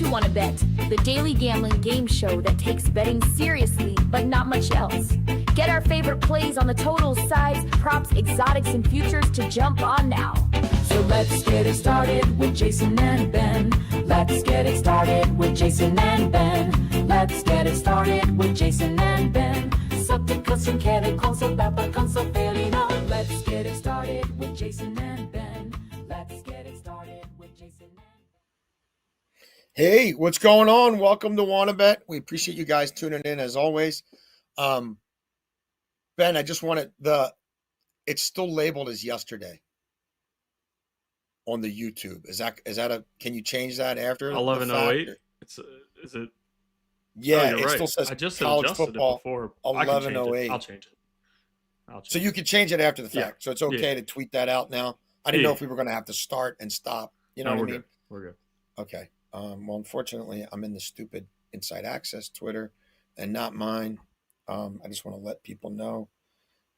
to Wanna Bet, the daily gambling game show that takes betting seriously, but not much else. Get our favorite plays on the totals, sides, props, exotics, and futures to jump on now. So let's get it started with Jason and Ben. Let's get it started with Jason and Ben. Let's get it started with Jason and Ben. Sappicassen kärlek kom så bättre kan så felina. Let's get it started with Jason and Ben. Let's get it started with Jason and Ben. Hey, what's going on? Welcome to Wanna Bet. We appreciate you guys tuning in as always. Ben, I just wanted it's still labeled as yesterday on the YouTube. Is that can you change that after 11:08? Is it? Yeah, you're it right. still says I just college adjusted football it before. 11:08. I'll change it. So you can change it after the fact. Yeah. So it's okay to tweet that out now. I didn't know if we were going to have to start and stop. You know No, what I we're mean? good. We're good. Okay. Well, unfortunately, I'm in the stupid Inside Access Twitter and not mine. I just want to let people know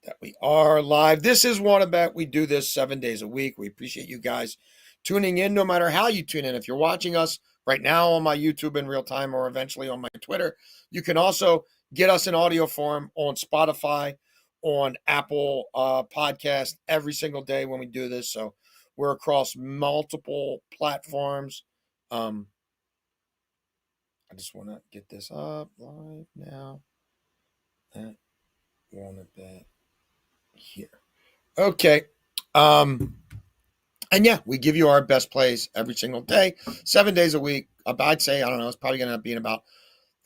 that we are live. This is Wanna Bet. We do this 7 days a week. We appreciate you guys tuning in no matter how you tune in. If you're watching us right now on my YouTube in real time or eventually on my Twitter, you can also get us in audio form on Spotify, on Apple Podcast every single day when we do this. So we're across multiple platforms. I just want to get this up live now. That Wanna Bet here. Okay. And yeah, we give you our best plays every single day, 7 days a week. I'd say, I don't know, it's probably going to end up being about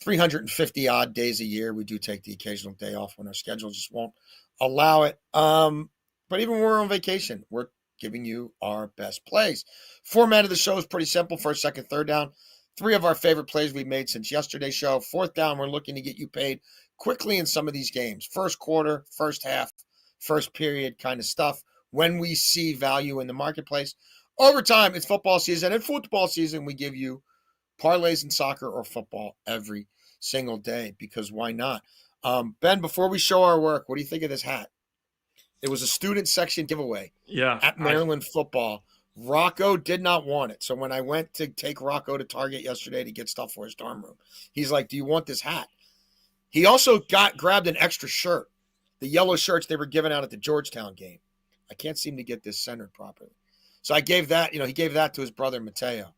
350 odd days a year. We do take the occasional day off when our schedule just won't allow it. But even when we're on vacation, we're giving you our best plays. Format of the show is pretty simple. First, second, third down. 3 of our favorite plays we've made since yesterday's show. Fourth down, we're looking to get you paid quickly in some of these games. First quarter, first half, first period kind of stuff. When we see value in the marketplace. Overtime, it's football season. And football season, we give you parlays in soccer or football every single day because why not? Ben, before we show our work, what do you think of this hat? It was a student section giveaway at Maryland football. Rocco did not want it. So when I went to take Rocco to Target yesterday to get stuff for his dorm room, he's like, do you want this hat? He also grabbed an extra shirt, the yellow shirts they were giving out at the Georgetown game. I can't seem to get this centered properly. So I gave that, he gave that to his brother, Mateo.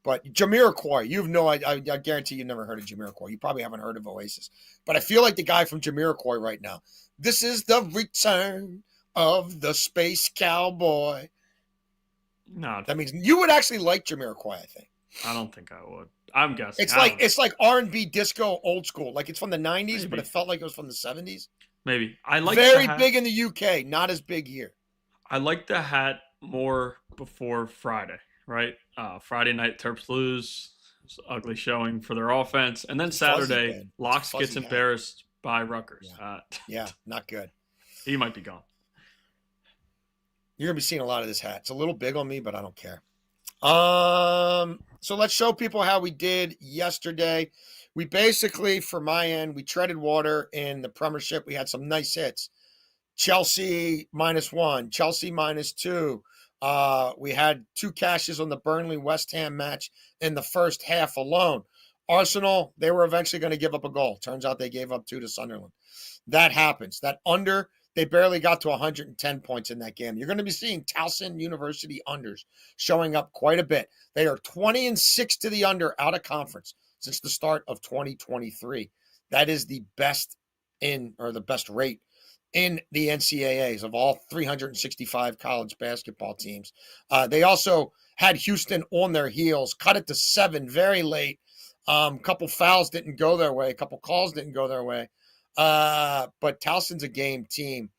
But Jamiroquai, I guarantee you've never heard of Jamiroquai. You probably haven't heard of Oasis. But I feel like the guy from Jamiroquai right now. This is the return of the space cowboy. No, that means you would actually like Jamiroquai, I think. I don't think I would. I'm guessing. It's like R&B disco old school. Like it's from the 90s, Maybe. But it felt like it was from the 70s. Maybe. I like very big in the UK, not as big here. I like the hat more before Friday, right? Friday night, Terps lose. It's an ugly showing for their offense. And then Saturday, Locks gets embarrassed by Rutgers. Yeah, not good. He might be gone. You're going to be seeing a lot of this hat. It's a little big on me, but I don't care. So let's show people how we did yesterday. We basically, for my end, we treaded water in the Premiership. We had some nice hits. Chelsea -1, Chelsea -2. We had 2 cashes on the Burnley-West Ham match in the first half alone. Arsenal, they were eventually going to give up a goal. Turns out they gave up 2 to Sunderland. That happens. That under, they barely got to 110 points in that game. You're going to be seeing Towson University unders showing up quite a bit. They are 20-6 to the under out of conference since the start of 2023. That is the best the best rate in the NCAAs of all 365 college basketball teams. They also had Houston on their heels, cut it to 7 very late. Couple fouls didn't go their way. A couple calls didn't go their way. But Towson's a game team.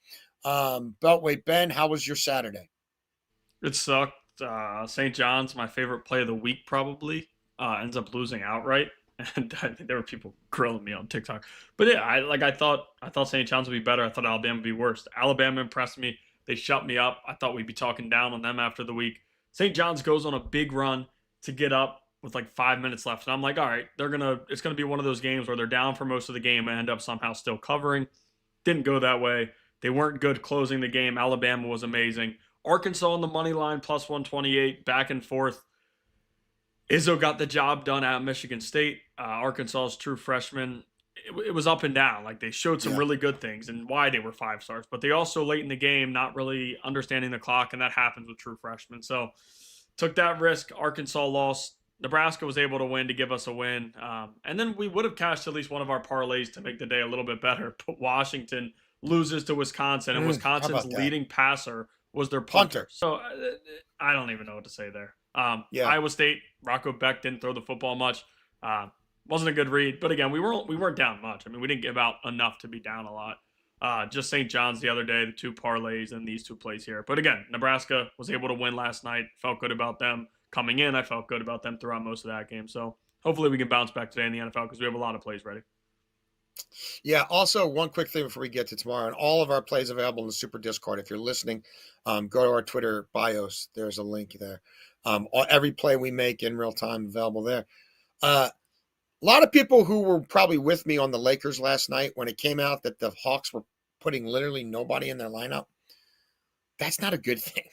Beltway, Ben, how was your Saturday? It sucked. St. John's, my favorite play of the week, probably ends up losing outright. And I think there were people grilling me on TikTok. But yeah, I thought St. John's would be better. I thought Alabama would be worse. Alabama impressed me. They shut me up. I thought we'd be talking down on them after the week. St. John's goes on a big run to get up with like 5 minutes left. And I'm like, all right, it's gonna be one of those games where they're down for most of the game and end up somehow still covering. Didn't go that way. They weren't good closing the game. Alabama was amazing. Arkansas on the money line, plus 128, back and forth. Izzo got the job done at Michigan State. Arkansas's true freshman. It was up and down. Like they showed some Yeah. really good things and why they were 5 stars, but they also late in the game not really understanding the clock, and that happens with true freshmen. So took that risk. Arkansas lost. Nebraska was able to win to give us a win, and then we would have cashed at least one of our parlays to make the day a little bit better. But Washington loses to Wisconsin, and How Wisconsin's about that? leading passer was their Punter. punter. So I don't even know what to say there. Yeah. Iowa State, Rocco Beck didn't throw the football much. Wasn't a good read, but again, we weren't down much. I mean, we didn't give out enough to be down a lot. Just St. John's the other day, the 2 parlays, and these 2 plays here. But again, Nebraska was able to win last night. Felt good about them coming in. I felt good about them throughout most of that game. So hopefully we can bounce back today in the NFL because we have a lot of plays ready. Yeah. Also, one quick thing before we get to tomorrow, and all of our plays available in the Super Discord. If you're listening, go to our Twitter bios. There's a link there. Every play we make in real time available there. A lot of people who were probably with me on the Lakers last night when it came out that the Hawks were putting literally nobody in their lineup. That's not a good thing.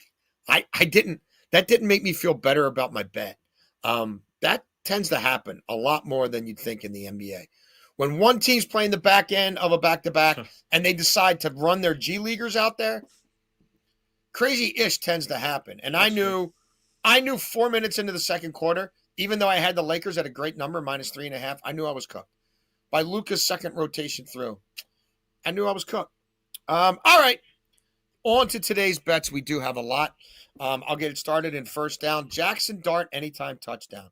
That didn't make me feel better about my bet. That tends to happen a lot more than you'd think in the NBA. When one team's playing the back end of a back-to-back and they decide to run their G Leaguers out there, crazy-ish tends to happen. And I knew 4 minutes into the second quarter, even though I had the Lakers at a great number, -3.5, I knew I was cooked. By Luka's second rotation through, I knew I was cooked. All right. On to today's bets. We do have a lot. I'll get it started in first down. Jackson Dart, anytime touchdown.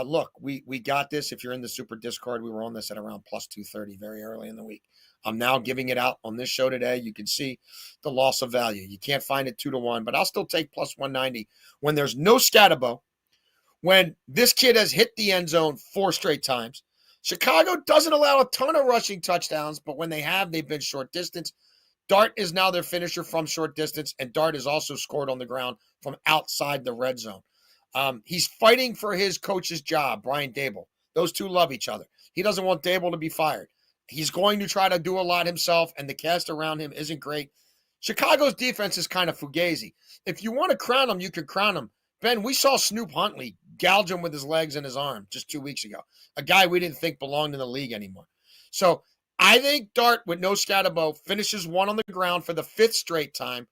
Look, we got this. If you're in the Super Discord, we were on this at around +230 very early in the week. I'm now giving it out on this show today. You can see the loss of value. You can't find it 2-1, but I'll still take +190 when there's no Scatabo, when this kid has hit the end zone 4 straight times. Chicago doesn't allow a ton of rushing touchdowns, but when they have, they've been short distance. Dart is now their finisher from short distance, and Dart has also scored on the ground from outside the red zone. He's fighting for his coach's job, Brian Dable. Those two love each other. He doesn't want Dable to be fired. He's going to try to do a lot himself, and the cast around him isn't great. Chicago's defense is kind of fugazi. If you want to crown him, you can crown him. Ben, we saw Snoop Huntley gouge him with his legs and his arm just 2 weeks ago. A guy we didn't think belonged in the league anymore. So I think Dart, with no Scatabo, finishes one on the ground for the 5th straight time.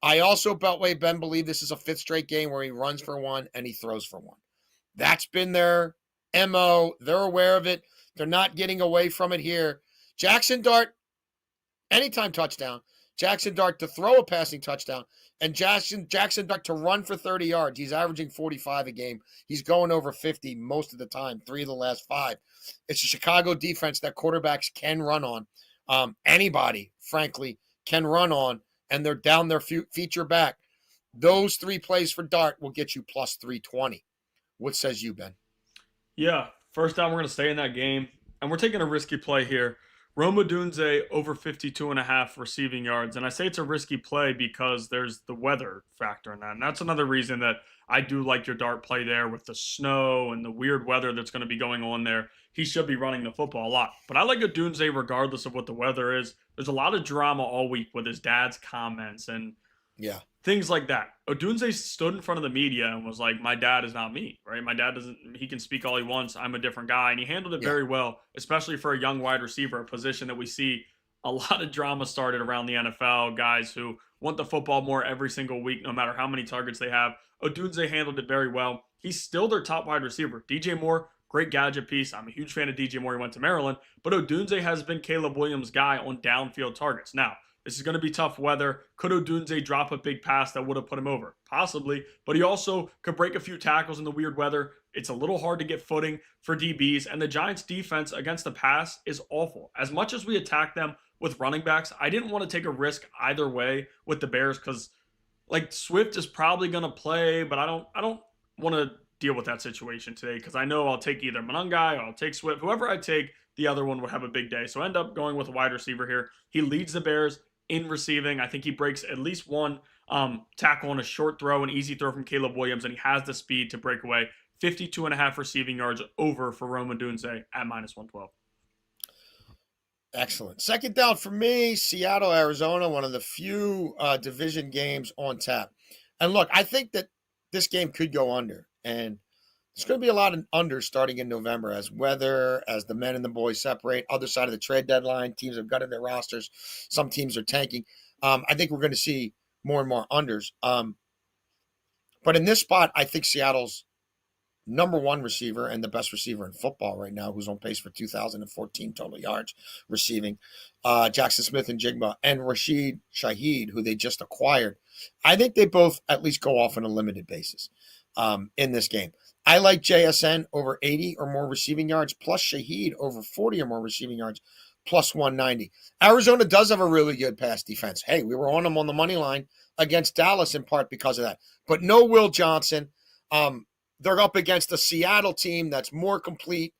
I also, Beltway Ben, believe this is a 5th straight game where he runs for 1 and he throws for 1. That's been their MO. They're aware of it. They're not getting away from it here. Jackson Dart, anytime touchdown. Jackson Dart to throw a passing touchdown. And Jackson Dart to run for 30 yards. He's averaging 45 a game. He's going over 50 most of the time, 3 of the last 5. It's a Chicago defense that quarterbacks can run on. Anybody, frankly, can run on, and they're down their feature back. Those 3 plays for Dart will get you +320. What says you, Ben? Yeah, first down, we're going to stay in that game, and we're taking a risky play here. Rome Odunze over 52.5 receiving yards. And I say it's a risky play because there's the weather factor in that. And that's another reason that I do like your Dart play there with the snow and the weird weather that's going to be going on there. He should be running the football a lot. But I like Odunze regardless of what the weather is. There's a lot of drama all week with his dad's comments and Yeah. things like that. Odunze stood in front of the media and was like, my dad is not me, right? My dad doesn't, he can speak all he wants. I'm a different guy. And he handled it very well, especially for a young wide receiver, a position that we see a lot of drama started around the NFL, guys who want the football more every single week, no matter how many targets they have. Odunze handled it very well. He's still their top wide receiver. DJ Moore, great gadget piece. I'm a huge fan of DJ Moore. He went to Maryland, but Odunze has been Caleb Williams' guy on downfield targets. Now, this is going to be tough weather. Could Odunze drop a big pass that would have put him over? Possibly. But he also could break a few tackles in the weird weather. It's a little hard to get footing for DBs. And the Giants' defense against the pass is awful. As much as we attack them with running backs, I didn't want to take a risk either way with the Bears because, like, Swift is probably going to play, but I don't want to deal with that situation today because I know I'll take either Monangai or I'll take Swift. Whoever I take, the other one would have a big day. So I end up going with a wide receiver here. He leads the Bears in receiving. I think he breaks at least one tackle on a short throw, an easy throw from Caleb Williams, and he has the speed to break away. 52.5 receiving yards over for Rome Odunze at -112. Excellent. Second down for me, Seattle, Arizona, one of the few division games on tap. And look, I think that this game could go under. And There's going to be a lot of unders starting in November as the men and the boys separate. Other side of the trade deadline, teams have gutted their rosters. Some teams are tanking. I think we're going to see more and more unders. But in this spot, I think Seattle's number one receiver and the best receiver in football right now, who's on pace for 2,014 total yards receiving, Jackson Smith and Jigba, and Rashid Shaheed, who they just acquired. I think they both at least go off on a limited basis in this game. I like JSN over 80 or more receiving yards, plus Shaheed over 40 or more receiving yards, plus 190. Arizona does have a really good pass defense. Hey, we were on them on the money line against Dallas in part because of that. But no Will Johnson. They're up against a Seattle team that's more complete,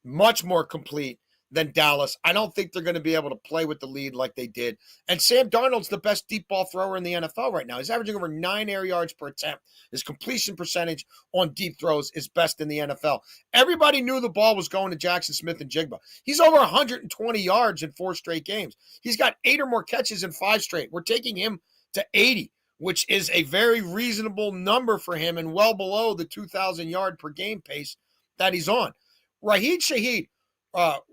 much more complete than Dallas. I don't think they're going to be able to play with the lead like they did. And Sam Darnold's the best deep ball thrower in the NFL right now. He's averaging over 9 air yards per attempt. His completion percentage on deep throws is best in the NFL. Everybody knew the ball was going to Jackson Smith and Jigba. He's over 120 yards in 4 straight games. He's got 8 or more catches in 5 straight. We're taking him to 80. Which is a very reasonable number for him and well below the 2,000 yard per game pace that he's on. Rashid Shaheed,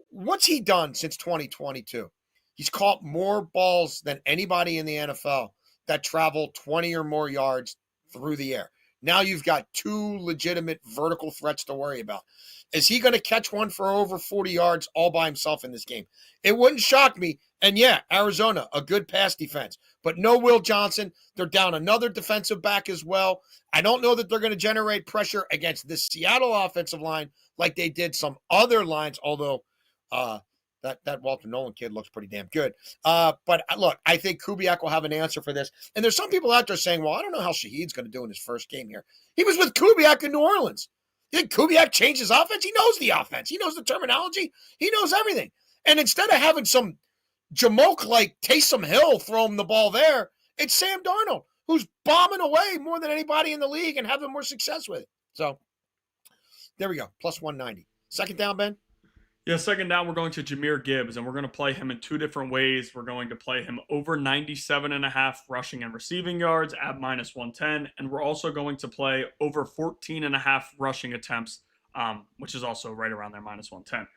what's he done since 2022? He's caught more balls than anybody in the NFL that travel 20 or more yards through the air. Now you've got 2 legitimate vertical threats to worry about. Is he going to catch one for over 40 yards all by himself in this game? It wouldn't shock me. And yeah, Arizona, a good pass defense, but no Will Johnson. They're down another defensive back as well. I don't know that they're going to generate pressure against this Seattle offensive line like they did some other lines, although that Walter Nolan kid looks pretty damn good. But look, I think Kubiak will have an answer for this. And there's some people out there saying, well, I don't know how Shaheed's going to do in his first game here. He was with Kubiak in New Orleans. You think Kubiak changed his offense? He knows the offense. He knows the terminology. He knows everything. And instead of having some Jamoke like Taysom Hill throw him the ball there, it's Sam Darnold, who's bombing away more than anybody in the league and having more success with it. So there we go, plus 190. Second down, Ben? Yeah, second down, we're going to Jahmyr Gibbs, and we're going to play him in 2 different ways. We're going to play him over 97.5 rushing and receiving yards at minus 110, and we're also going to play over 14.5 rushing attempts, which is also right around there, minus 110.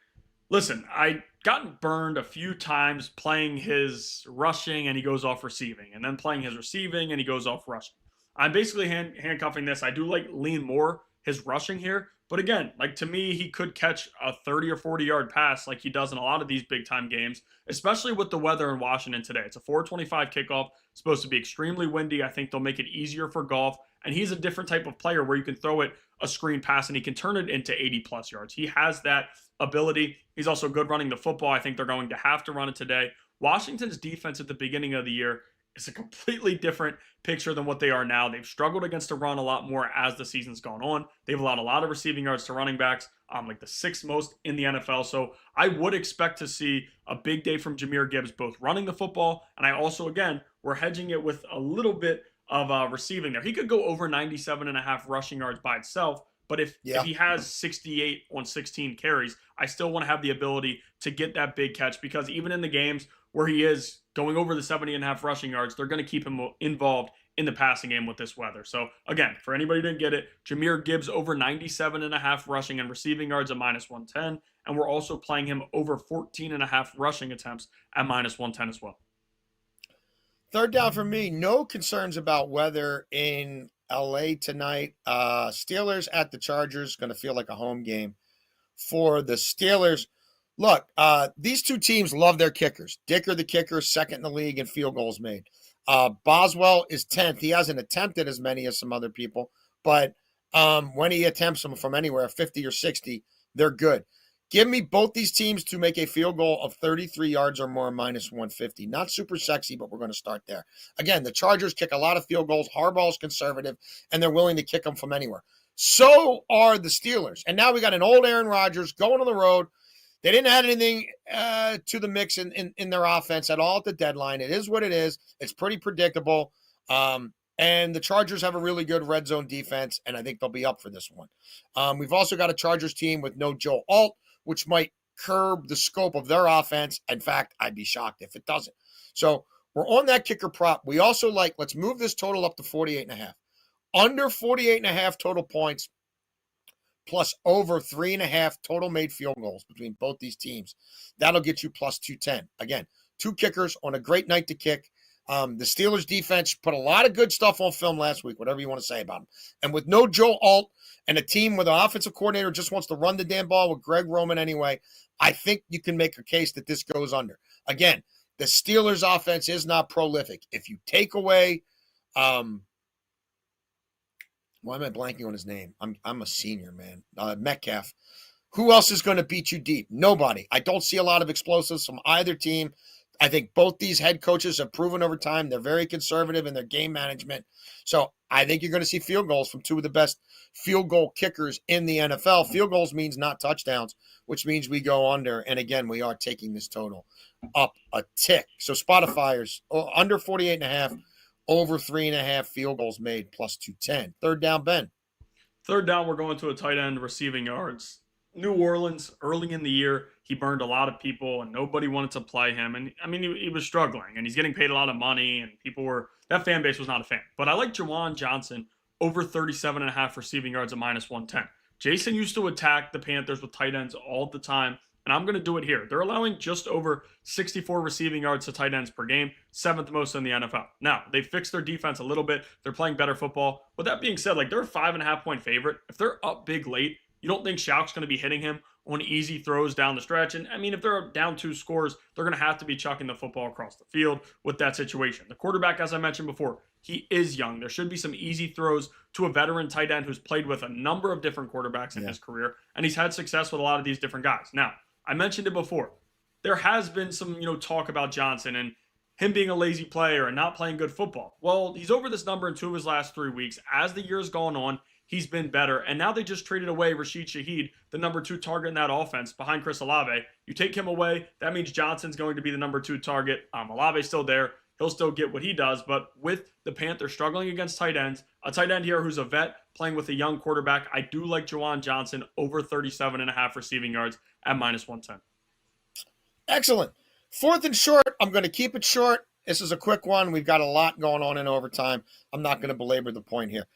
Listen, I gotten burned a few times playing his rushing and he goes off receiving, and then playing his receiving and he goes off rushing. I'm basically handcuffing this. I do lean more his rushing here, but again, to me, he could catch a 30 or 40 yard pass like he does in a lot of these big time games, especially with the weather in Washington today. It's a 4:25 kickoff. It's supposed to be extremely windy. I think they'll make it easier for golf. And he's a different type of player where you can throw it a screen pass and he can turn it into 80 plus yards. He has that ability. He's also good running the football. I think they're going to have to run it today. Washington's defense at the beginning of the year is a completely different picture than what they are now. They've struggled against the run a lot more as the season's gone on. They've allowed a lot of receiving yards to running backs, like the 6th most in the NFL. So I would expect to see a big day from Jahmyr Gibbs, both running the football, and I also, again, we're hedging it with a little bit of receiving there. He could go over 97.5 rushing yards by itself, but if he has 68 on 16 carries, I still want to have the ability to get that big catch, because even in the games where he is going over the 70.5 rushing yards, they're going to keep him involved in the passing game with this weather. So again, for anybody who didn't get it, Jahmyr Gibbs over 97.5 rushing and receiving yards at minus 110, and we're also playing him over 14.5 rushing attempts at minus 110 as well. Third down for me, no concerns about weather in LA tonight. Steelers at the Chargers, going to feel like a home game for the Steelers. Look, these two teams love their kickers. Dicker, the kicker, second in the league in field goals made. Boswell is 10th. He hasn't attempted as many as some other people, but when he attempts them from anywhere, 50 or 60, they're good. Give me both these teams to make a field goal of 33 yards or more, minus 150. Not super sexy, but we're going to start there. Again, the Chargers kick a lot of field goals. Harbaugh's conservative, and they're willing to kick them from anywhere. So are the Steelers. And now we got an old Aaron Rodgers going on the road. They didn't add anything to the mix in their offense at all at the deadline. It is what it is. It's pretty predictable. And the Chargers have a really good red zone defense, and I think they'll be up for this one. We've also got a Chargers team with no Joe Alt, which might curb the scope of their offense. In fact, I'd be shocked if it doesn't. So we're on that kicker prop. We also let's move this total up to 48.5. Under 48.5 total points, plus over 3.5 total made field goals between both these teams. That'll get you plus 210. Again, 2 kickers on a great night to kick. The Steelers defense put a lot of good stuff on film last week, whatever you want to say about them. And with no Joe Alt and a team with an offensive coordinator just wants to run the damn ball with Greg Roman anyway, I think you can make a case that this goes under. Again, the Steelers offense is not prolific. If you take away, why am I blanking on his name? I'm a senior, man. Metcalf. Who else is going to beat you deep? Nobody. I don't see a lot of explosives from either team. I think both these head coaches have proven over time they're very conservative in their game management. So I think you're going to see field goals from 2 of the best field goal kickers in the NFL. Field goals means not touchdowns, which means we go under. And again, we are taking this total up a tick. So Spotify's under 48.5, over 3.5 field goals made, plus 210. Third down, Ben. Third down, we're going to a tight end receiving yards. New Orleans, early in the year, he burned a lot of people and nobody wanted to play him. And I mean, he was struggling and he's getting paid a lot of money and that fan base was not a fan. But I like Juwan Johnson over 37.5 receiving yards at minus 110. Jason used to attack the Panthers with tight ends all the time, and I'm going to do it here. They're allowing just over 64 receiving yards to tight ends per game, 7th most in the NFL. Now, they fixed their defense a little bit. They're playing better football. With that being said, they're a 5.5-point favorite. If they're up big late, you don't think Schauk's going to be hitting him on easy throws down the stretch. And I mean, if they're down 2 scores, they're going to have to be chucking the football across the field with that situation. The quarterback, as I mentioned before, he is young. There should be some easy throws to a veteran tight end who's played with a number of different quarterbacks in his career, and he's had success with a lot of these different guys. Now, I mentioned it before. There has been some, talk about Johnson and him being a lazy player and not playing good football. Well, he's over this number in 2 of his last 3 weeks. As the year's gone on, he's been better. And now they just traded away Rashid Shaheed, the number 2 target in that offense, behind Chris Olave. You take him away, that means Johnson's going to be the number 2 target. Olave's still there. He'll still get what he does. But with the Panthers struggling against tight ends, a tight end here who's a vet playing with a young quarterback, I do like Juwan Johnson over 37.5 receiving yards at minus 110. Excellent. 4th and short. I'm going to keep it short. This is a quick one. We've got a lot going on in overtime. I'm not going to belabor the point here.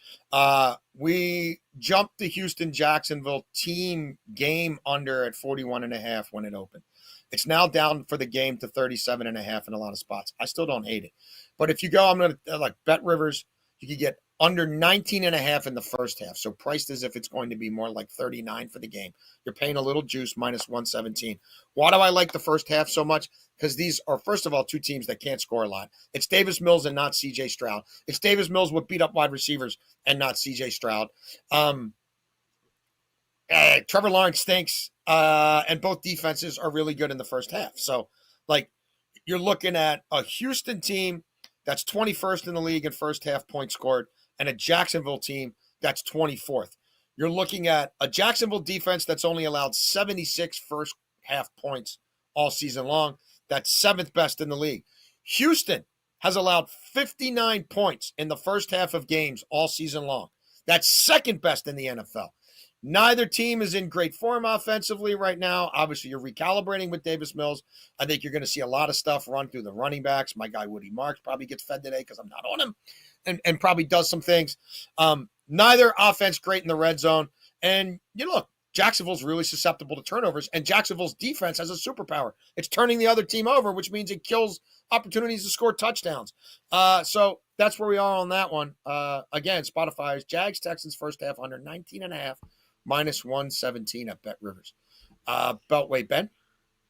We jumped the Houston-Jacksonville team game under at 41.5 when it opened. It's now down for the game to 37.5 in a lot of spots. I still don't hate it. But if you go, I'm going to like Bet Rivers, you could get under 19.5 in the first half. So priced as if it's going to be more like 39 for the game. You're paying a little juice, minus 117. Why do I like the first half so much? Because these are, first of all, 2 teams that can't score a lot. It's Davis Mills and not C.J. Stroud. It's Davis Mills with beat-up wide receivers and not C.J. Stroud. Trevor Lawrence stinks, and both defenses are really good in the first half. So, you're looking at a Houston team that's 21st in the league in first half points scored, and a Jacksonville team that's 24th. You're looking at a Jacksonville defense that's only allowed 76 first half points all season long. That's 7th best in the league. Houston has allowed 59 points in the first half of games all season long. That's 2nd best in the NFL. Neither team is in great form offensively right now. Obviously, you're recalibrating with Davis Mills. I think you're going to see a lot of stuff run through the running backs. My guy Woody Marks probably gets fed today because I'm not on him and probably does some things. Neither offense great in the red zone. And look, Jacksonville's really susceptible to turnovers, and Jacksonville's defense has a superpower. It's turning the other team over, which means it kills opportunities to score touchdowns. So that's where we are on that one. Again, Spotify's Jags Texans first half under 19.5. minus 117 at Bet Rivers. Beltway, Ben?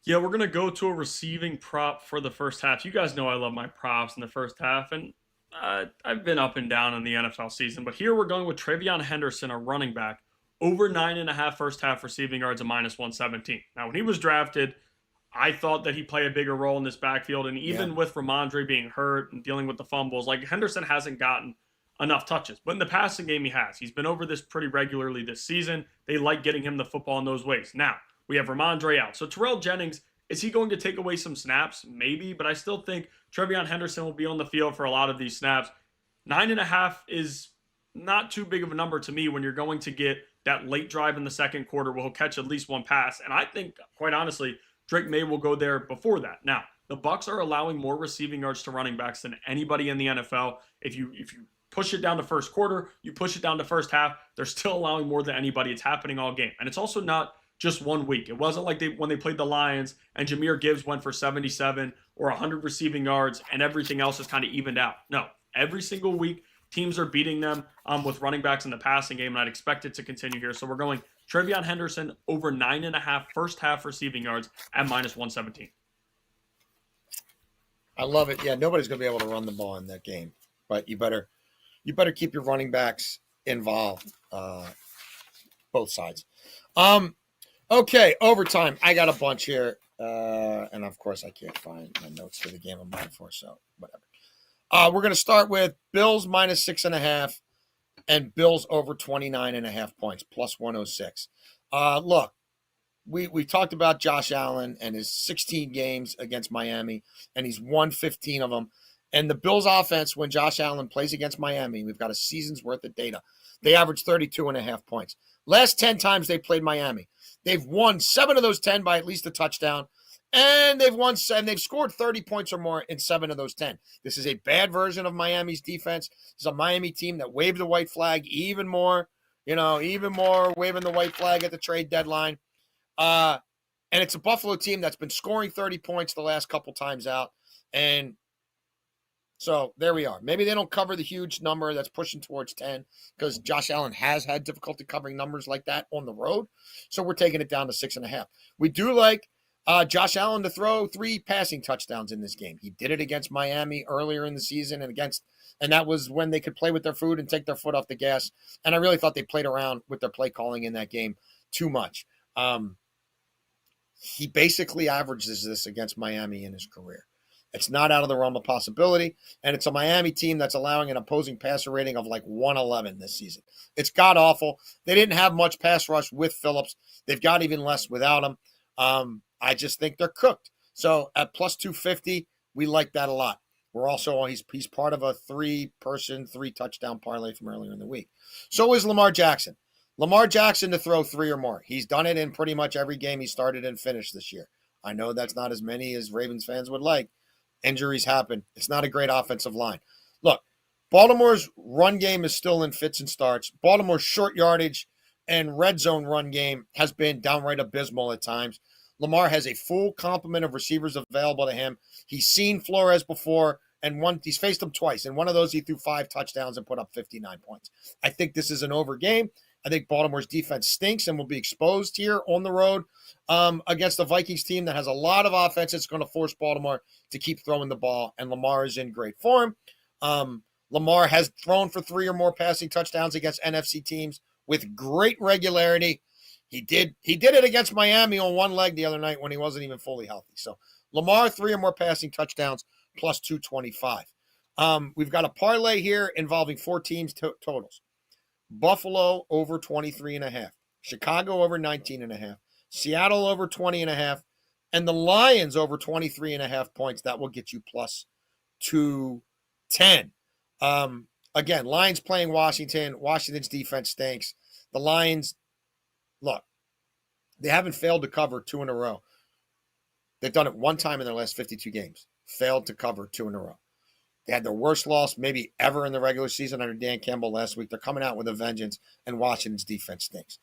Yeah, we're going to go to a receiving prop for the first half. You guys know I love my props in the first half, and I've been up and down in the NFL season. But here we're going with Travion Henderson, a running back, over 9.5 first half receiving yards at minus 117. Now, when he was drafted, I thought that he'd play a bigger role in this backfield. And even with Ramondre being hurt and dealing with the fumbles, Henderson hasn't gotten enough touches. But in the passing game, he has. He's been over this pretty regularly this season. They like getting him the football in those ways. Now, we have Ramondre out. So Terrell Jennings, is he going to take away some snaps? Maybe, but I still think Travion Henderson will be on the field for a lot of these snaps. 9.5 is not too big of a number to me when you're going to get that late drive in the second quarter where he'll catch at least one pass. And I think, quite honestly, Drake May will go there before that. Now, the Bucs are allowing more receiving yards to running backs than anybody in the NFL. If you push it down to first quarter, you push it down to first half, they're still allowing more than anybody. It's happening all game. And it's also not just 1 week. It wasn't like when they played the Lions and Jahmyr Gibbs went for 77 or 100 receiving yards and everything else is kind of evened out. No, every single week, teams are beating them with running backs in the passing game, and I'd expect it to continue here. So we're going Trevion Henderson over 9.5 first half receiving yards at minus 117. I love it. Yeah, nobody's going to be able to run the ball in that game, but you better keep your running backs involved, both sides. Okay, overtime. I got a bunch here, and of course I can't find my notes for the game I'm looking for, so whatever. We're going to start with Bills minus 6.5 and Bills over 29.5 points, plus 106. Look, we talked about Josh Allen and his 16 games against Miami, and he's won 15 of them. And the Bills offense, when Josh Allen plays against Miami, we've got a season's worth of data. They average 32.5 points. Last 10 times they played Miami, they've won 7 of those 10 by at least a touchdown. And they've scored 30 points or more in 7 of those 10. This is a bad version of Miami's defense. It's a Miami team that waved the white flag even more, waving the white flag at the trade deadline. And it's a Buffalo team that's been scoring 30 points the last couple times out. And so there we are. Maybe they don't cover the huge number that's pushing towards 10 because Josh Allen has had difficulty covering numbers like that on the road. So we're taking it down to 6.5. We do like Josh Allen to throw 3 passing touchdowns in this game. He did it against Miami earlier in the season and that was when they could play with their food and take their foot off the gas. And I really thought they played around with their play calling in that game too much. He basically averages this against Miami in his career. It's not out of the realm of possibility, and it's a Miami team that's allowing an opposing passer rating of like 111 this season. It's god-awful. They didn't have much pass rush with Phillips. They've got even less without him. I just think they're cooked. So at plus 250, we like that a lot. We're also, he's part of a 3-person, 3-touchdown parlay from earlier in the week. So is Lamar Jackson. Lamar Jackson to throw 3 or more. He's done it in pretty much every game he started and finished this year. I know that's not as many as Ravens fans would like. Injuries happen. It's not a great offensive line. Look, Baltimore's run game is still in fits and starts. Baltimore's short yardage and red zone run game has been downright abysmal at times. Lamar has a full complement of receivers available to him. He's seen Flores before, and he's faced him twice. And one of those, he threw 5 touchdowns and put up 59 points. I think this is an over game. I think Baltimore's defense stinks and will be exposed here on the road against the Vikings team that has a lot of offense. It's going to force Baltimore to keep throwing the ball, and Lamar is in great form. Lamar has thrown for 3 or more passing touchdowns against NFC teams with great regularity. He did it against Miami on one leg the other night when he wasn't even fully healthy. So Lamar, 3 or more passing touchdowns, plus 225. We've got a parlay here involving 4 teams totals. Buffalo over 23.5. Chicago over 19.5. Seattle over 20.5. And the Lions over 23.5 points. That will get you plus 210. Again, Lions playing Washington. Washington's defense stinks. The Lions, look, they haven't failed to cover 2 in a row. They've done it 1 time in their last 52 games. Failed to cover 2 in a row. They had their worst loss maybe ever in the regular season under Dan Campbell last week. They're coming out with a vengeance, and Washington's defense stinks.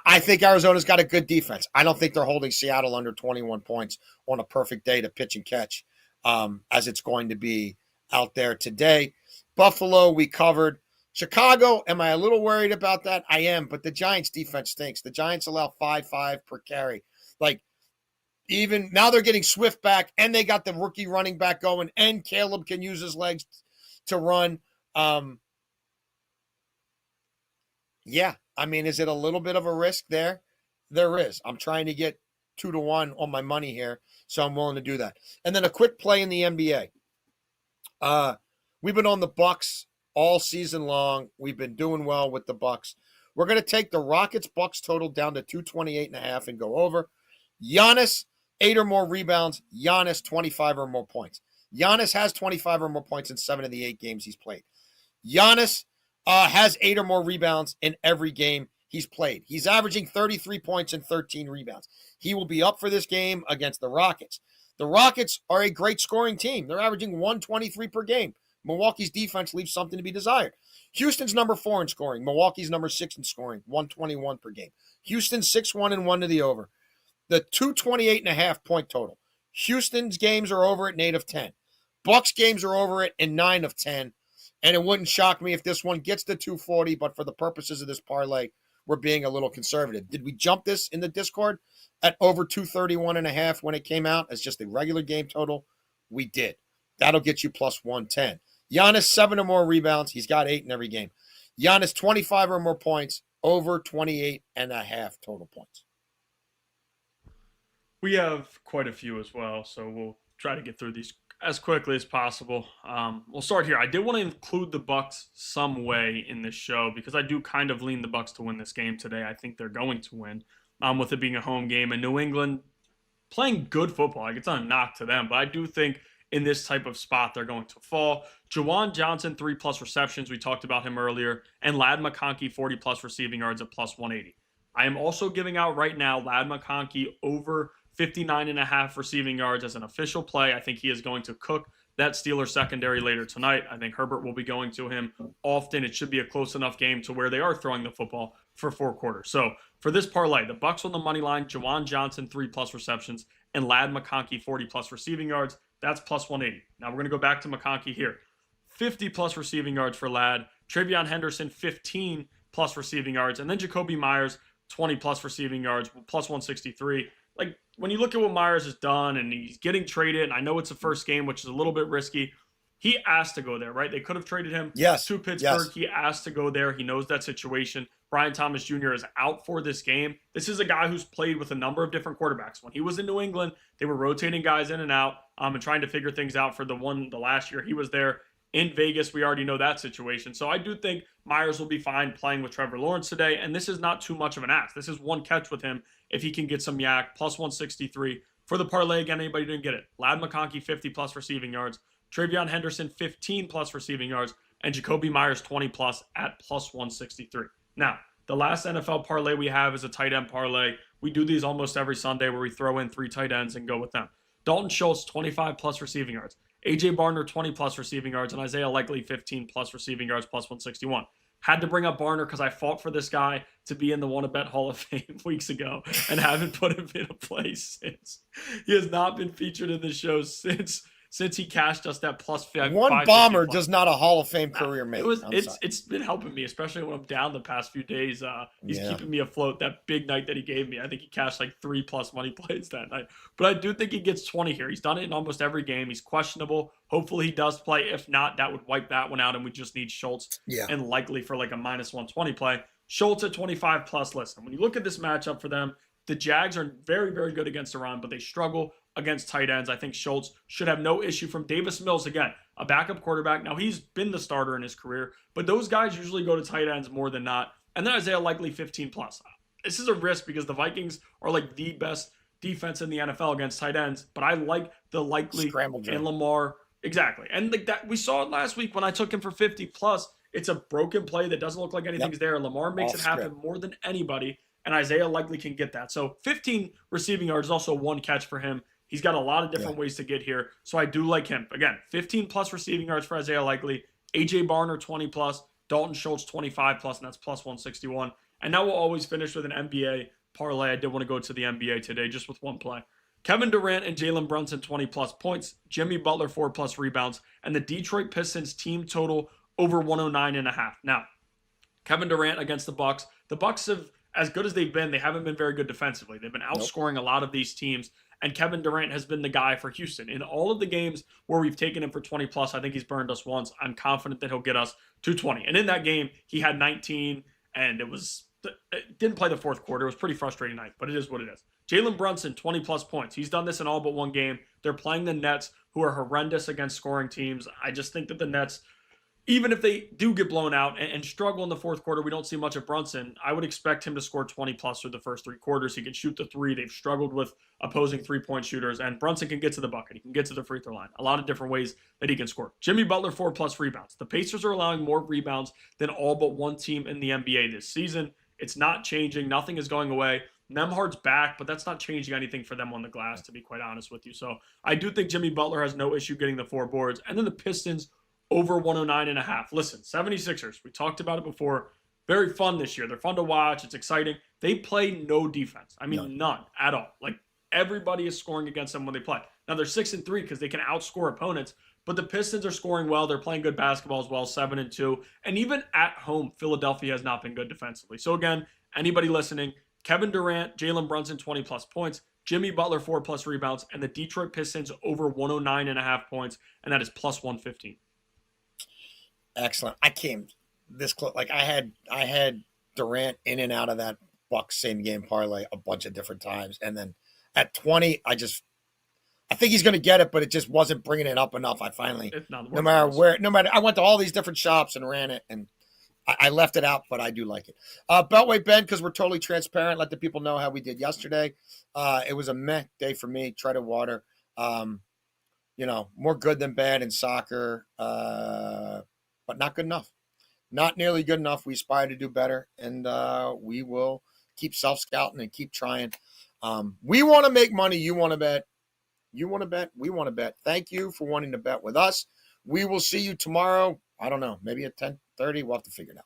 I think Arizona's got a good defense. I don't think they're holding Seattle under 21 points on a perfect day to pitch and catch as it's going to be out there today. Buffalo, we covered. Chicago, am I a little worried about that? I am, but the Giants' defense stinks. The Giants allow 5.5 per carry. Even now they're getting Swift back, and they got the rookie running back going, and Caleb can use his legs to run. Yeah, I mean, is it a little bit of a risk there? There is. I'm trying to get 2-1 on my money here, so I'm willing to do that. And then a quick play in the NBA. We've been on the Bucks all season long. We've been doing well with the Bucks. We're going to take the Rockets-Bucks total down to 228.5 and go over. Giannis, 8 or more rebounds. Giannis, 25 or more points. Giannis has 25 or more points in 7 of the 8 games he's played. Giannis has 8 or more rebounds in every game he's played. He's averaging 33 points and 13 rebounds. He will be up for this game against the Rockets. The Rockets are a great scoring team. They're averaging 123 per game. Milwaukee's defense leaves something to be desired. Houston's number 4 in scoring. Milwaukee's number 6 in scoring, 121 per game. Houston 6-1 and 1 to the over. The 228.5 point total. Houston's games are over at an 8 of 10. Bucks games are over at in 9 of 10. And it wouldn't shock me if this one gets to 240, but for the purposes of this parlay, we're being a little conservative. Did we jump this in the Discord at over 231.5 when it came out as just a regular game total? We did. That'll get you plus 110. Giannis, 7 or more rebounds. He's got 8 in every game. Giannis, 25 or more points, over 28.5 total points. We have quite a few as well, so we'll try to get through these as quickly as possible. We'll start here. I did want to include the Bucks some way in this show because I do kind of lean the Bucks to win this game today. I think they're going to win, with it being a home game, and New England playing good football. Like, it's not a knock to them, but I do think in this type of spot they're going to fall. Juwan Johnson, 3+ receptions. We talked about him earlier, and Ladd McConkey, 40+ receiving yards at plus 180. I am also giving out right now Ladd McConkey over 59.5 receiving yards as an official play. I think he is going to cook that Steelers secondary later tonight. I think Herbert will be going to him often. It should be a close enough game to where they are throwing the football for 4 quarters. So for this parlay, the Bucks on the money line, Juwan Johnson, 3+ receptions, and Ladd McConkey, 40+ receiving yards. That's plus 180. Now we're going to go back to McConkey here. 50+ receiving yards for Ladd. Travion Henderson, 15+ receiving yards. And then Jacoby Myers, 20+ receiving yards, plus 163. Like, when you look at what Myers has done and he's getting traded, and I know it's the first game, which is a little bit risky, he asked to go there, right? They could have traded him to Pittsburgh. Yes. He asked to go there. He knows that situation. Brian Thomas Jr. is out for this game. This is a guy who's played with a number of different quarterbacks. When he was in New England, they were rotating guys in and out and trying to figure things out for the last year he was there. In Vegas, we already know that situation. So I do think Myers will be fine playing with Trevor Lawrence today, and this is not too much of an ask. This is one catch with him if he can get some yak, plus 163. For the parlay, again, anybody didn't get it. Ladd McConkey, 50+ receiving yards. Travion Henderson, 15+ receiving yards. And Jacoby Myers, 20+ at plus 163. Now, the last NFL parlay we have is a tight end parlay. We do these almost every Sunday where we throw in 3 tight ends and go with them. Dalton Schultz, 25+ receiving yards. A.J. Barner, 20+ receiving yards, and Isaiah Likely, 15+ receiving yards, plus 161. Had to bring up Barner because I fought for this guy to be in the Wanna Bet Hall of Fame weeks ago and haven't put him in a place since. He has not been featured in the show since he cashed us that plus 5. One bomber does not a Hall of Fame career make. It's been helping me, especially when I'm down the past few days. He's keeping me afloat. That big night that he gave me, I think he cashed like 3+ money plays that night. But I do think he gets 20 here. He's done it in almost every game. He's questionable. Hopefully he does play. If not, that would wipe that one out, and we just need Schultz and Likely for like a minus 120 play. Schultz at 25+. Listen, when you look at this matchup for them, the Jags are very, very good against the run, but they struggle against tight ends. I think Schultz should have no issue from Davis Mills. Again, a backup quarterback. Now, he's been the starter in his career, but those guys usually go to tight ends more than not. And then Isaiah Likely, 15+. This is a risk because the Vikings are like the best defense in the NFL against tight ends, but I like the Likely and Lamar. Exactly. And like that, we saw it last week when I took him for 50+. It's a broken play that doesn't look like anything's there. Lamar makes it happen more than anybody, and Isaiah Likely can get that. So 15 receiving yards is also one catch for him. He's got a lot of different ways to get here, so I do like him. Again, 15+ receiving yards for Isaiah Likely, A.J. Barner 20+, Dalton Schultz 25+, and that's plus 161. And now we'll always finish with an NBA parlay. I did want to go to the NBA today just with one play. Kevin Durant and Jalen Brunson 20+ points, Jimmy Butler 4+ rebounds, and the Detroit Pistons team total over 109.5. Now, Kevin Durant against the Bucks. The Bucks have, as good as they've been, they haven't been very good defensively. They've been outscoring a lot of these teams. And Kevin Durant has been the guy for Houston. In all of the games where we've taken him for 20+, I think he's burned us once. I'm confident that he'll get us to 20. And in that game, he had 19, and it didn't play the fourth quarter. It was a pretty frustrating night, but it is what it is. Jalen Brunson, 20+ points. He's done this in all but one game. They're playing the Nets, who are horrendous against scoring teams. I just think that the Nets, even if they do get blown out and struggle in the fourth quarter, we don't see much of Brunson. I would expect him to score 20+ through the first 3 quarters. He can shoot the 3. They've struggled with opposing 3-point shooters, and Brunson can get to the bucket. He can get to the free throw line. A lot of different ways that he can score. Jimmy Butler, 4+ rebounds. The Pacers are allowing more rebounds than all but one team in the NBA this season. It's not changing. Nothing is going away. Nembhard's back, but that's not changing anything for them on the glass, to be quite honest with you. So I do think Jimmy Butler has no issue getting the 4 boards. And then the Pistons over 109.5. Listen, 76ers, we talked about it before. Very fun this year. They're fun to watch. It's exciting. They play no defense. I mean, none at all. Like, everybody is scoring against them when they play. Now, they're 6-3 because they can outscore opponents, but the Pistons are scoring well. They're playing good basketball as well, 7-2. And even at home, Philadelphia has not been good defensively. So, again, anybody listening, Kevin Durant, Jalen Brunson, 20-plus points. Jimmy Butler, 4-plus rebounds. And the Detroit Pistons over 109.5 points, and that is plus 115. Excellent. I came this close. Like I had Durant in and out of that Bucks same game parlay a bunch of different times, and then at 20, I think he's going to get it, but it just wasn't bringing it up enough. I finally, no matter, I went to all these different shops and ran it, and I left it out, but I do like it. Beltway Ben, because we're totally transparent. Let the people know how we did yesterday. It was a meh day for me. Treaded water. More good than bad in soccer, but not good enough. Not nearly good enough. We aspire to do better, and we will keep self-scouting and keep trying. We want to make money. You want to bet. You want to bet. We want to bet. Thank you for wanting to bet with us. We will see you tomorrow. I don't know, maybe at 10:30. We'll have to figure it out.